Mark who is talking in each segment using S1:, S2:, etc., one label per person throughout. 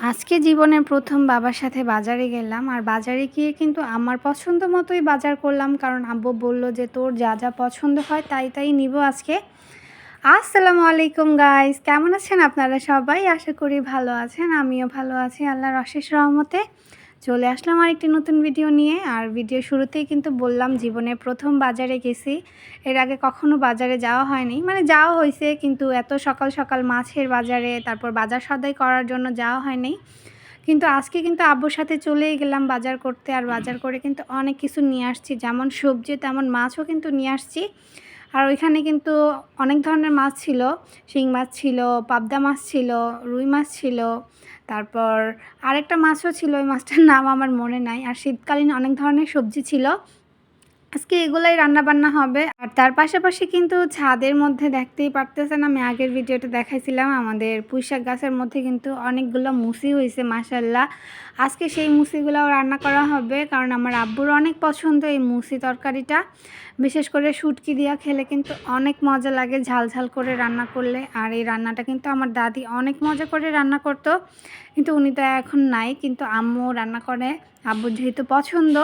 S1: আজকে জীবনের প্রথম বাবার সাথে বাজারে গেলাম। আর বাজারে গিয়ে কিন্তু আমার পছন্দ মতোই বাজার করলাম। কারণ আব্বু বলল যে, "তোর যা, যা পছন্দ হয় তাই নিবো আজকে।" আসসালামু আলাইকুম গাইস। কেমন আছেন আপনারা সবাই? আশা করি ভালো আছেন। আমিও ভালো আছি আল্লাহর অশেষ রহমতে। চলে আসলাম আরেকটি নতুন ভিডিও নিয়ে। আর ভিডিও শুরুতেই কিন্তু বললাম জীবনের প্রথম বাজারে গেছি। এর আগে কখনো বাজারে যাওয়া হয়নি। মানে যাওয়া হইছে কিন্তু এত সকাল, সকাল মাছের বাজারে তারপর বাজার সদাই করার জন্য যাওয়া হয়নি। কিন্তু আজকে কিন্তু আব্বুর সাথে চলেই গেলাম বাজার করতে। আর বাজার করে কিন্তু অনেক কিছু নিয়ে আসছি। যেমন সবজি তেমন মাছও কিন্তু নিয়ে আসছি। আর ওইখানে কিন্তু অনেক ধরনের মাছ ছিল। শিং মাছ ছিল, পাবদা মাছ ছিল, রুই মাছ ছিল। তারপর আরেকটা মাছও ছিল, ওই মাছটার নাম আমার মনে নাই। আর শীতকালীন অনেক ধরনের সবজি ছিল। আজকে এগুলাই রান্নাবান্না হবে। আর তার পাশাপাশি কিন্তু ছাদের মধ্যে দেখতেই পারতেছেন, আমি আগের ভিডিওতে দেখাইছিলাম আমাদের পুঁইশাক গাছের মধ্যে কিন্তু অনেকগুলো মুসি হয়েছে মাশাআল্লাহ। আজকে সেই মুসিগুলোও রান্না করা হবে, কারণ আমার আব্বুর অনেক পছন্দ এই মুসি তরকারিটা। বিশেষ করে শুটকি দিয়া খেলে কিন্তু অনেক মজা লাগে, ঝাল ঝাল করে রান্না করলে। আর এই রান্নাটা কিন্তু আমার দাদি অনেক মজা করে রান্না করতো, কিন্তু উনি তো এখন নাই। কিন্তু আম্মু রান্না করে, আব্বুর যেহেতু পছন্দ।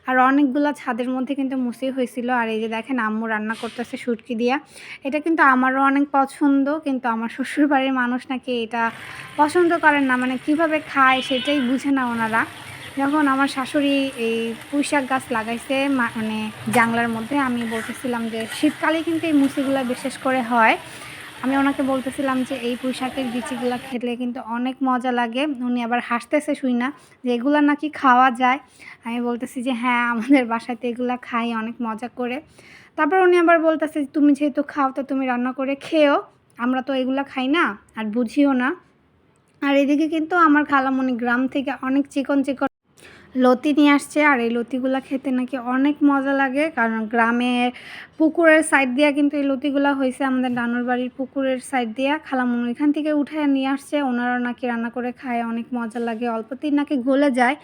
S1: আর অনেকগুলো ছাদের মধ্যে কিন্তু মুসি হয়েছিল। আর এই যে দেখেন আম্মু রান্না করতেছে শুটকি দিয়া। এটা কিন্তু আমারও অনেক পছন্দ, কিন্তু আমার শ্বশুরবাড়ির মানুষ নাকি এটা পছন্দ করেন না, মানে কিভাবে খায় সেটাই বুঝে না ওনারা। যখন আমার শাশুড়ি এই পুঁইশাক গাছ লাগাইছে মানে জাংলার মধ্যে, আমি বলতেছিলাম যে শীতকালে কিন্তু এই মুসিগুলো বিশেষ করে হয়। আমি ওনাকে বলতেছিলাম যে এই পুঁইশাকের বিচিগুলো খেলে কিন্তু অনেক মজা লাগে। উনি আবার হাসতেছে শুই না যে এগুলো নাকি খাওয়া যায়। আমি বলতেছি যে হ্যাঁ, আমাদের বাসাতে এগুলো খাই অনেক মজা করে। তারপর উনি আবার বলতেছে, তুমি যেহেতু খাও তো তুমি রান্না করে খেও, আমরা তো এগুলো খাই না আর বুঝিও না। আর এদিকে কিন্তু আমার খালামণি গ্রাম থেকে অনেক চিকন চিকন লতি নিয়ে আসছে। আর এই লতিগুলা খেতে নাকি অনেক মজা লাগে, কারণ গ্রামের পুকুরের সাইড দিয়া কিন্তু এই লতিগুলা হয়েছে। আমাদের নানুর বাড়ির পুকুরের সাইড দিয়া খালামণি এখান থেকে উঠায় নিয়ে আসছে। ওনারা নাকি রান্না করে খায়, অনেক মজা লাগে, অল্পতেই নাকি গলে যায়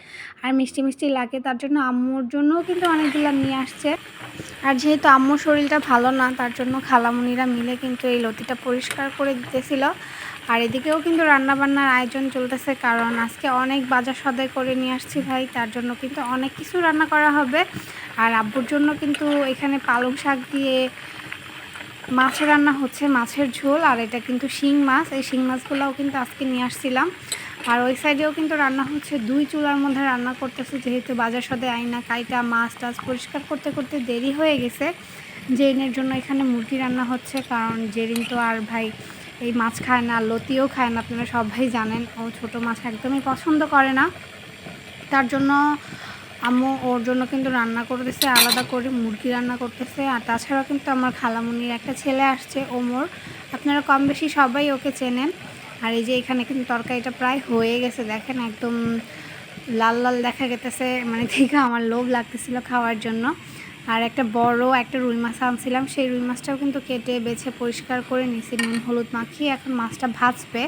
S1: আর মিষ্টি মিষ্টি লাগে। তার জন্য আম্মুর জন্যও কিন্তু অনেকগুলা নিয়ে আসছে। আর যেহেতু আম্মুর শরীরটা ভালো না, তার জন্য খালামণিরা মিলে কিন্তু এই লতিটা পরিষ্কার করে দিতেছিল। আর এদিকেও কিন্তু রান্নাবান্নার আয়োজন চলতেছে, কারণ আজকে অনেক বাজার সদাই করে নিয়ে আসছি ভাই, তার জন্য কিন্তু অনেক কিছু রান্না করা হবে। আর আব্বুর জন্য কিন্তু এখানে পালং শাক দিয়ে মাছ রান্না হচ্ছে, মাছের ঝোল। আর এটা কিন্তু শিং মাছ, এই শিং মাছগুলোও কিন্তু আজকে নিয়ে আসছিলাম। আর ওই সাইডেও কিন্তু রান্না হচ্ছে, দুই চুলার মধ্যে রান্না করতেছে, যেহেতু বাজার সদাই আইনা কাইটা মাছ টাছ পরিষ্কার করতে করতে দেরি হয়ে গেছে। জেরিনের জন্য এখানে মুরগি রান্না হচ্ছে, কারণ জেরিন তো আর ভাই এই মাছ খায় না, লতিও খায় না, আপনারা সবাই জানেন ও ছোটো মাছ একদমই পছন্দ করে না। তার জন্য আম্মু ওর জন্য কিন্তু রান্না করতেছে, আলাদা করে মুরগি রান্না করতেছে। আর তাছাড়াও কিন্তু আমার খালামুনির একটা ছেলে আসছে, ওমর, আপনারা কম বেশি সবাই ওকে চেনেন। আর এই যে এখানে কিন্তু তরকারিটা প্রায় হয়ে গেছে, দেখেন একদম লাল লাল দেখা গেতেছে, মানে দেখে আমার লোভ লাগতেছিল খাওয়ার জন্য। আর একটা বড় একটা রুই মাছ আনছিলাম, সেই রুই মাছটাও কিন্তু কেটে বেছে পরিষ্কার করে নিয়েছি, নুন হলুদ মাখিয়ে এখন মাছটা ভাজবে,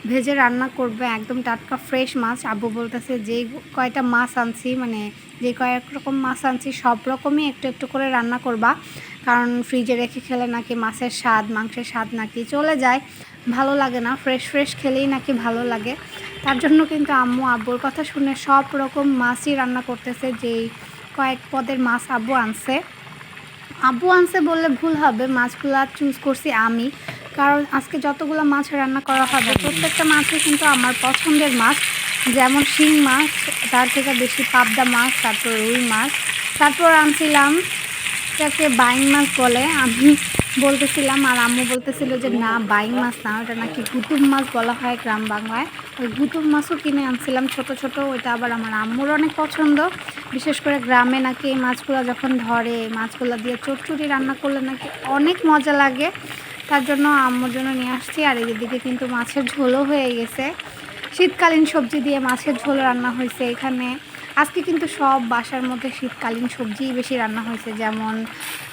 S1: ভেজে রান্না করবে, একদম টাটকা ফ্রেশ মাছ। আব্বু বলতেছে যে কয়টা মাছ আনছি, মানে যে কয়েক রকম মাছ আনছি সব রকমই একটু একটু করে রান্না করবা, কারণ ফ্রিজে রেখে খেলে নাকি মাছের স্বাদ মাংসের স্বাদ নাকি চলে যায়, ভালো লাগে না, ফ্রেশ ফ্রেশ খেলেই নাকি ভালো লাগে। তার জন্য কিন্তু আম্মু আব্বুর কথা শুনে সব রকম মাছই রান্না করতেছে, যেই কয়েক পদের মাছ আব্বু আনছে বললে ভুল হবে, মাছগুলা চুজ করছি আমি, কারণ আজকে যতগুলো মাছ রান্না করা হবে প্রত্যেকটা মাছই কিন্তু আমার পছন্দের মাছ। যেমন শিং মাছ, তার থেকে বেশি পাবদা মাছ, তারপর রুই মাছ, তারপর আনছিলাম এটাকে বাইং মাছ বলে, আমি বলতেছিলাম আর আম্মু বলতেছিল যে না বাইং মাছ না, ওটা নাকি গুতুম মাছ বলা হয় গ্রাম বাংলায়। ওই গুতুম মাছও কিনে আনছিলাম ছোট ছোট, ওইটা আবার আমার আম্মুর অনেক পছন্দ। বিশেষ করে গ্রামে নাকি এই মাছগুলো যখন ধরে, মাছগুলো দিয়ে চচ্চড়ি রান্না করলে নাকি অনেক মজা লাগে, তার জন্য আম্মুর জন্য নিয়ে আসছি। আর এদিকে কিন্তু মাছের ঝোলও হয়ে গেছে, শীতকালীন সবজি দিয়ে মাছের ঝোল রান্না হয়েছে এখানে। আজকে কিন্তু সব বাসার মধ্যে শীতকালীন সবজিই বেশি রান্না হয়েছে, যেমন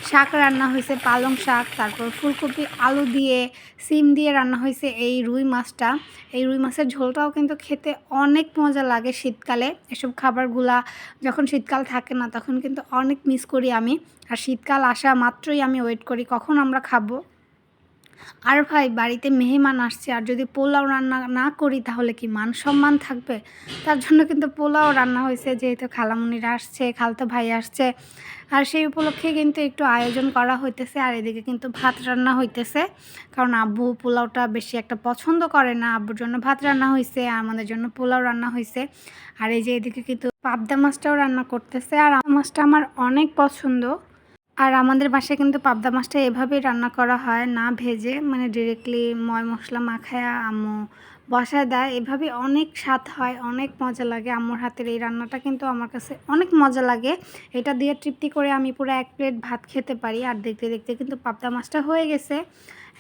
S1: শাক রান্না হয়েছে পালং শাক, তারপর ফুলকপি আলু দিয়ে সিম দিয়ে রান্না হয়েছে এই রুই মাছটা। এই রুই মাছের ঝোলটাও কিন্তু খেতে অনেক মজা লাগে শীতকালে। এসব খাবারগুলা যখন শীতকাল থাকে না তখন কিন্তু অনেক মিস করি আমি। আর শীতকাল আসা মাত্রই আমি ওয়েট করি কখন আমরা খাবো। আর ভাই বাড়িতে মেহমান আসছে, আর যদি পোলাও রান্না না করি তাহলে কি মান সম্মান থাকবে? তার জন্য কিন্তু পোলাও রান্না হয়েছে, যেহেতু খালামণিরা আসছে, খালাতো ভাই আসছে, আর সেই উপলক্ষে কিন্তু একটু আয়োজন করা হইতেছে। আর এদিকে কিন্তু ভাত রান্না হইতেছে, কারণ আব্বু পোলাওটা বেশি একটা পছন্দ করে না। আব্বুর জন্য ভাত রান্না হয়েছে, আর আমাদের জন্য পোলাও রান্না হয়েছে। আর এই যে এদিকে কিন্তু পাবদা মাছটাও রান্না করতেছে, আর মাছটা আমার অনেক পছন্দ। আর আমাদের বাসায় কিন্তু পাবদা মাছটা এভাবেই রান্না করা হয়, না ভেজে, মানে ডিরেক্টলি ময় মশলা মাখায় আম্মু বসায় দেয়। এভাবে অনেক স্বাদ হয়, অনেক মজা লাগে। আম্মুর হাতের এই রান্নাটা কিন্তু আমার কাছে অনেক মজা লাগে। এটা দিয়ে তৃপ্তি করে আমি পুরো 1 প্লেট ভাত খেতে পারি। আর দেখতে দেখতে কিন্তু পাবদা মাছটা হয়ে গেছে।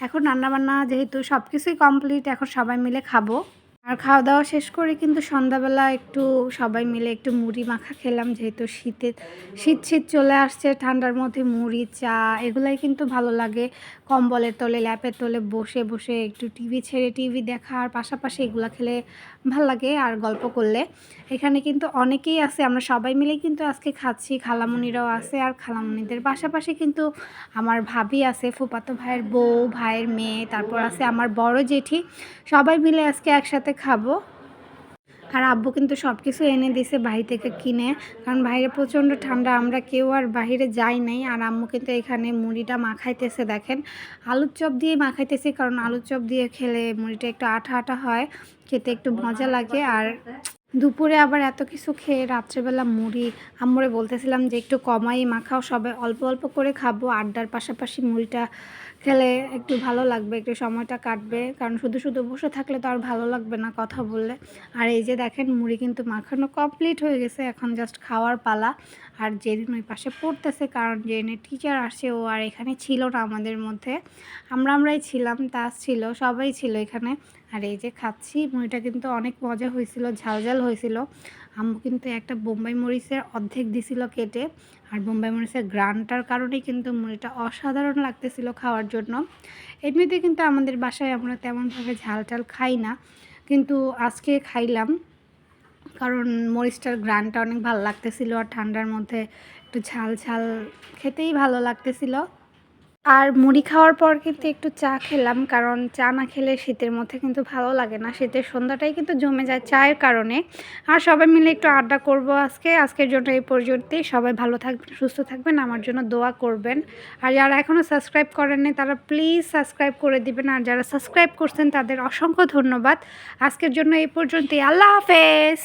S1: এখন রান্নাবান্না যেহেতু সব কিছুই কমপ্লিট, এখন সবাই মিলে খাবো। আর খাওয়া দাওয়া শেষ করে কিন্তু সন্ধ্যাবেলা একটু সবাই মিলে একটু মুড়ি মাখা খেলাম, যেহেতু শীত চলে আসছে। ঠান্ডার মধ্যে মুড়ি, চা এগুলাই কিন্তু ভালো লাগে। কম্বলের তলে, ল্যাপের তলে বসে বসে একটু টিভি ছেড়ে টিভি দেখার পাশাপাশি এগুলো খেলে ভাল লাগে, আর গল্প করলে। এখানে কিন্তু অনেকেই আছে, আমরা সবাই মিলে কিন্তু আজকে খাচ্ছি। খালামণিরাও আছে, আর খালামণিদের পাশাপাশি কিন্তু আমার ভাবি আছে, ফুফাতো ভাইয়ের বউ, ভাইয়ের মেয়ে, তারপর আছে আমার বড় জেঠি। সবাই মিলে আজকে একসাথে খাবো। আর আব্বু কিন্তু সব কিছু এনে দিছে বাড়ি থেকে কিনে, কারণ বাইরে প্রচণ্ড ঠান্ডা, আমরা কেউ আর বাহিরে যাই নাই। আর আম্মু কিন্তু এখানে মুড়িটা মাখাইতেছে, দেখেন আলুর চপ দিয়ে মাখাইতেছে, কারণ আলুর চপ দিয়ে খেলে মুড়িটা একটু আঠা আঠা হয়, খেতে একটু মজা লাগে। আর দুপুরে আবার এত কিছু খেয়ে রাত্রেবেলা মুড়ি, আম্মুরে বলতেছিলাম যে একটু কমাই মাখাও, সবাই অল্প অল্প করে খাবো। আড্ডার পাশাপাশি মুড়িটা খেলে একটু ভালো লাগবে, একটু সময়টা কাটবে, কারণ শুধু শুধু বসে থাকলে তো আর ভালো লাগবে না কথা বললে। আর এই যে দেখেন মুড়ি কিন্তু মাখানো কমপ্লিট হয়ে গেছে, এখন জাস্ট খাওয়ার পালা। আর যেদিন ওই পাশে পড়তেছে, কারণ জেনে টিচার আসে, ও আর এখানে ছিল না আমাদের মধ্যে, আমরাই ছিলাম, তাস ছিল, সবাই ছিল এখানে। আর এই যে খাচ্ছি, মুড়িটা কিন্তু অনেক মজা হয়েছিল, ঝাল হয়েছিল। আম্মু কিন্তু একটা বোম্বাই মরিচের অর্ধেক দিছিল কেটে, আর বোম্বাই মরিচের গ্রানটার কারণেই কিন্তু মুড়িটা অসাধারণ লাগতেছিল খাওয়ার জন্য। এমনিতে কিন্তু আমাদের বাসায় আমরা তেমনভাবে ঝাল খাই না, কিন্তু আজকে খাইলাম, কারণ মরিচটার গ্রানটা অনেক ভালো লাগতেছিল, আর ঠান্ডার মধ্যে একটু ঝাল খেতেই ভালো লাগতেছিল। আর মুড়ি খাওয়ার পর কিন্তু একটু চা খেলাম, কারণ চা না খেলে শীতের মধ্যে কিন্তু ভালো লাগে না, শীতের সন্ধ্যাটাই কিন্তু জমে যায় চায়ের কারণে। আর সবাই মিলে একটু আড্ডা করব আজকের জন্য এই পর্যন্তই। সবাই ভালো থাকবেন, সুস্থ থাকবেন, আমার জন্য দোয়া করবেন। আর যারা এখনও সাবস্ক্রাইব করেননি তারা প্লিজ সাবস্ক্রাইব করে দিবেন, আর যারা সাবস্ক্রাইব করছেন তাদের অসংখ্য ধন্যবাদ। আজকের জন্য এই পর্যন্তই। আল্লাহ হাফেজ।